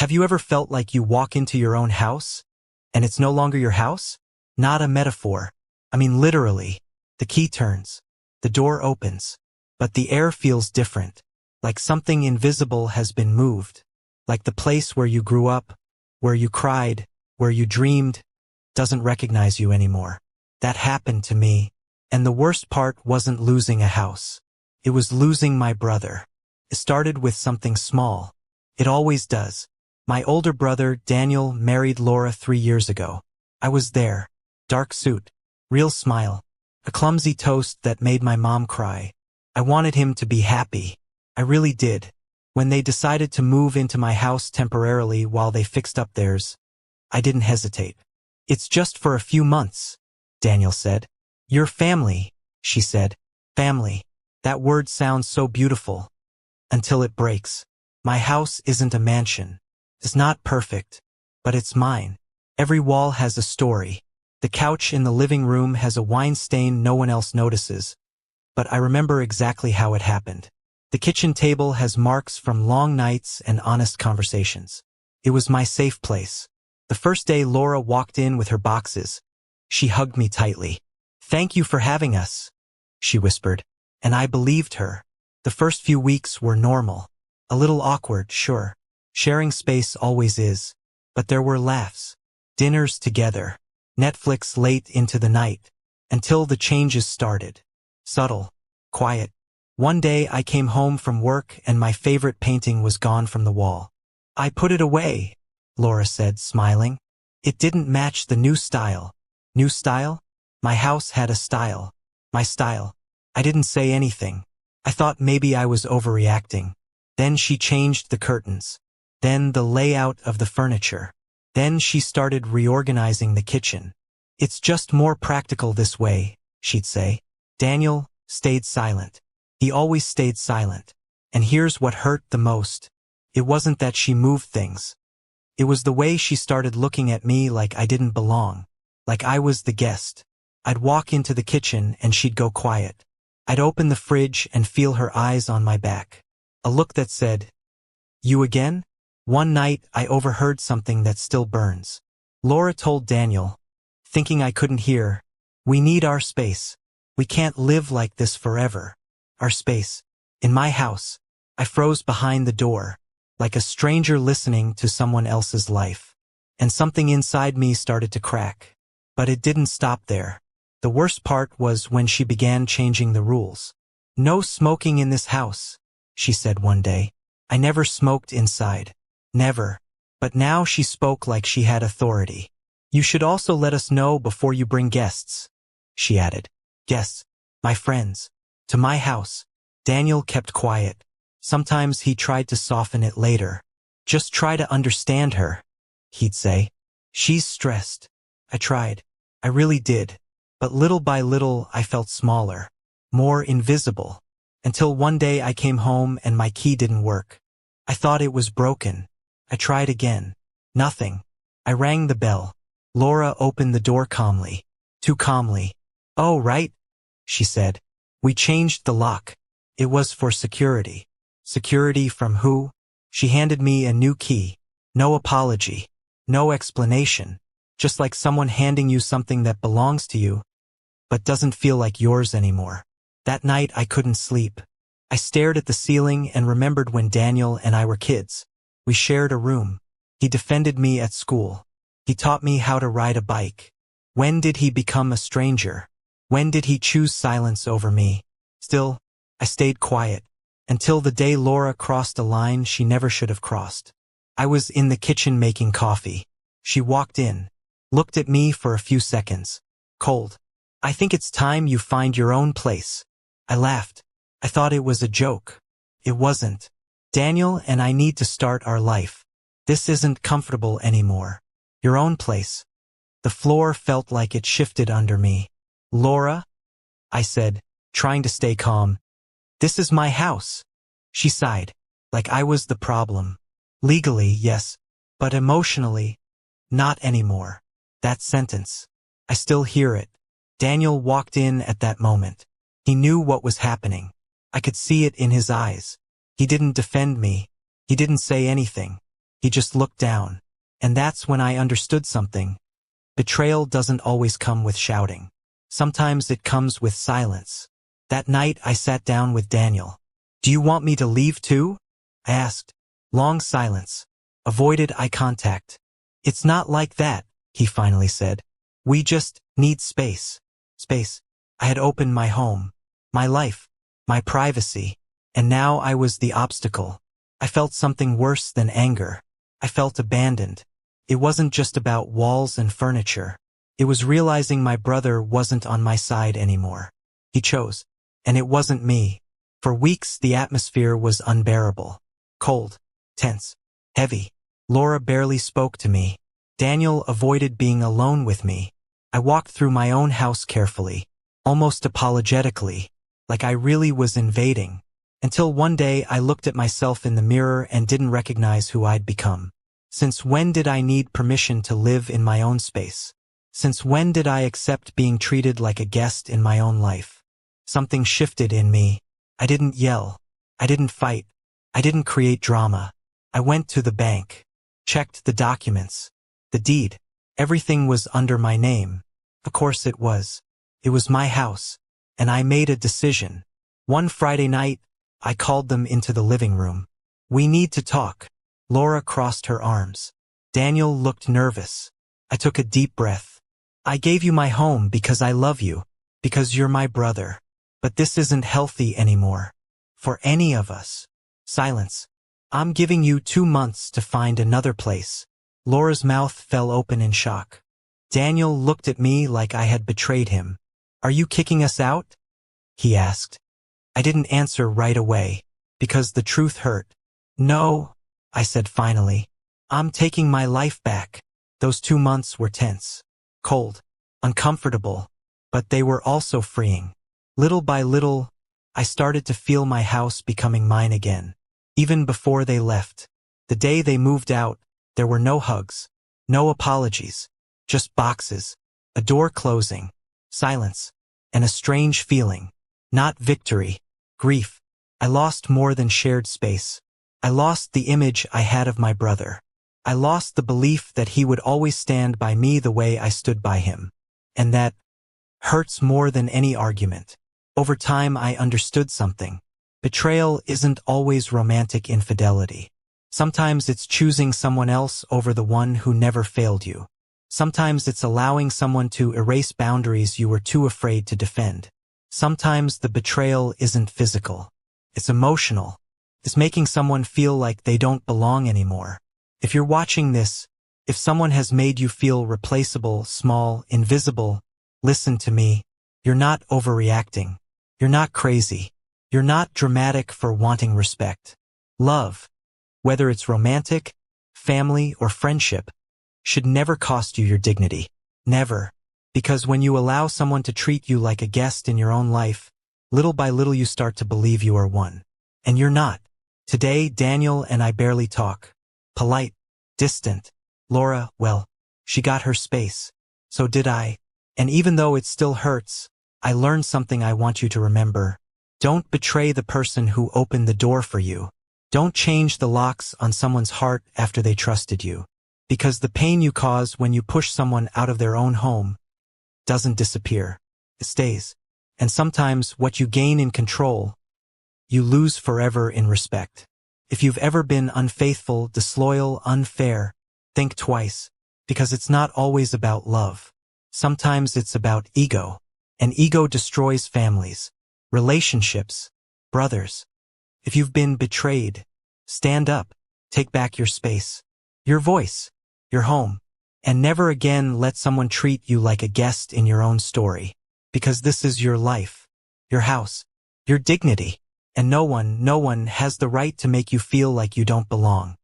Have you ever felt like you walk into your own house, and it's no longer your house? Not a metaphor. I mean literally. The key turns. The door opens. But the air feels different. Like something invisible has been moved. Like the place where you grew up, where you cried, where you dreamed, doesn't recognize you anymore. That happened to me. And the worst part wasn't losing a house. It was losing my brother. It started with something small. It always does. My older brother, Daniel, married Laura 3 years ago. I was there. Dark suit. Real smile. A clumsy toast that made my mom cry. I wanted him to be happy. I really did. When they decided to move into my house temporarily while they fixed up theirs, I didn't hesitate. It's just for a few months, Daniel said. Your family, she said. Family. That word sounds so beautiful. Until it breaks. My house isn't a mansion. It's not perfect. But it's mine. Every wall has a story. The couch in the living room has a wine stain no one else notices. But I remember exactly how it happened. The kitchen table has marks from long nights and honest conversations. It was my safe place. The first day Laura walked in with her boxes, she hugged me tightly. "Thank you for having us," she whispered. And I believed her. The first few weeks were normal. A little awkward, sure. Sharing space always is. But there were laughs. Dinners together. Netflix late into the night. Until the changes started. Subtle. Quiet. One day I came home from work and my favorite painting was gone from the wall. "I put it away," Laura said, smiling. "It didn't match the new style." New style? My house had a style. My style. I didn't say anything. I thought maybe I was overreacting. Then she changed the curtains. Then the layout of the furniture. Then she started reorganizing the kitchen. "It's just more practical this way," she'd say. Daniel stayed silent. He always stayed silent. And here's what hurt the most. It wasn't that she moved things. It was the way she started looking at me like I didn't belong. Like I was the guest. I'd walk into the kitchen and she'd go quiet. I'd open the fridge and feel her eyes on my back. A look that said, "You again?" One night, I overheard something that still burns. Laura told Daniel, thinking I couldn't hear, "We need our space. We can't live like this forever." Our space. In my house. I froze behind the door, like a stranger listening to someone else's life. And something inside me started to crack. But it didn't stop there. The worst part was when she began changing the rules. "No smoking in this house," she said one day. I never smoked inside. Never. But now she spoke like she had authority. "You should also let us know before you bring guests," she added. "Guests. My friends. To my house." Daniel kept quiet. Sometimes he tried to soften it later. "Just try to understand her," he'd say. "She's stressed." I tried. I really did. But little by little I felt smaller. More invisible. Until one day I came home and my key didn't work. I thought it was broken. I tried again. Nothing. I rang the bell. Laura opened the door calmly. Too calmly. "Oh, right," she said. "We changed the lock. It was for security." Security from who? She handed me a new key. No apology. No explanation. Just like someone handing you something that belongs to you, but doesn't feel like yours anymore. That night I couldn't sleep. I stared at the ceiling and remembered when Daniel and I were kids. We shared a room. He defended me at school. He taught me how to ride a bike. When did he become a stranger? When did he choose silence over me? Still, I stayed quiet. Until the day Laura crossed a line she never should have crossed. I was in the kitchen making coffee. She walked in. Looked at me for a few seconds. Cold. "I think it's time you find your own place." I laughed. I thought it was a joke. It wasn't. "Daniel and I need to start our life. This isn't comfortable anymore. Your own place." The floor felt like it shifted under me. "Laura," I said, trying to stay calm. "This is my house." She sighed, like I was the problem. Legally, yes, but emotionally, not anymore. That sentence. I still hear it. Daniel walked in at that moment. He knew what was happening. I could see it in his eyes. He didn't defend me. He didn't say anything. He just looked down. And that's when I understood something. Betrayal doesn't always come with shouting. Sometimes it comes with silence. That night I sat down with Daniel. "Do you want me to leave too?" I asked. Long silence. Avoided eye contact. "It's not like that," he finally said. "We just need space." Space. I had opened my home, my life, my privacy, and now I was the obstacle. I felt something worse than anger. I felt abandoned. It wasn't just about walls and furniture. It was realizing my brother wasn't on my side anymore. He chose. And it wasn't me. For weeks the atmosphere was unbearable. Cold, tense, heavy. Laura barely spoke to me. Daniel avoided being alone with me. I walked through my own house carefully, almost apologetically, like I really was invading, until one day I looked at myself in the mirror and didn't recognize who I'd become. Since when did I need permission to live in my own space? Since when did I accept being treated like a guest in my own life? Something shifted in me. I didn't yell. I didn't fight. I didn't create drama. I went to the bank, checked the documents, the deed. Everything was under my name. Of course it was. It was my house, and I made a decision. One Friday night, I called them into the living room. "We need to talk." Laura crossed her arms. Daniel looked nervous. I took a deep breath. "I gave you my home because I love you, because you're my brother. But this isn't healthy anymore. For any of us." Silence. "I'm giving you 2 months to find another place." Laura's mouth fell open in shock. Daniel looked at me like I had betrayed him. "Are you kicking us out?" he asked. I didn't answer right away, because the truth hurt. "No," I said finally. "I'm taking my life back." Those 2 months were tense, cold, uncomfortable, but they were also freeing. Little by little, I started to feel my house becoming mine again. Even before they left, the day they moved out, there were no hugs, no apologies, just boxes, a door closing, silence, and a strange feeling. Not victory, grief. I lost more than shared space. I lost the image I had of my brother. I lost the belief that he would always stand by me the way I stood by him. And that hurts more than any argument. Over time I understood something. Betrayal isn't always romantic infidelity. Sometimes it's choosing someone else over the one who never failed you. Sometimes it's allowing someone to erase boundaries you were too afraid to defend. Sometimes the betrayal isn't physical. It's emotional. It's making someone feel like they don't belong anymore. If you're watching this, if someone has made you feel replaceable, small, invisible, listen to me. You're not overreacting. You're not crazy. You're not dramatic for wanting respect. Love, whether it's romantic, family, or friendship, should never cost you your dignity. Never. Because when you allow someone to treat you like a guest in your own life, little by little you start to believe you are one. And you're not. Today, Daniel and I barely talk. Polite, distant. Laura, well, she got her space. So did I. And even though it still hurts, I learned something I want you to remember. Don't betray the person who opened the door for you. Don't change the locks on someone's heart after they trusted you. Because the pain you cause when you push someone out of their own home doesn't disappear. It stays. And sometimes what you gain in control, you lose forever in respect. If you've ever been unfaithful, disloyal, unfair, think twice. Because it's not always about love. Sometimes it's about ego. And ego destroys families, relationships, brothers. If you've been betrayed, stand up, take back your space, your voice, your home, and never again let someone treat you like a guest in your own story. Because this is your life, your house, your dignity, and no one has the right to make you feel like you don't belong.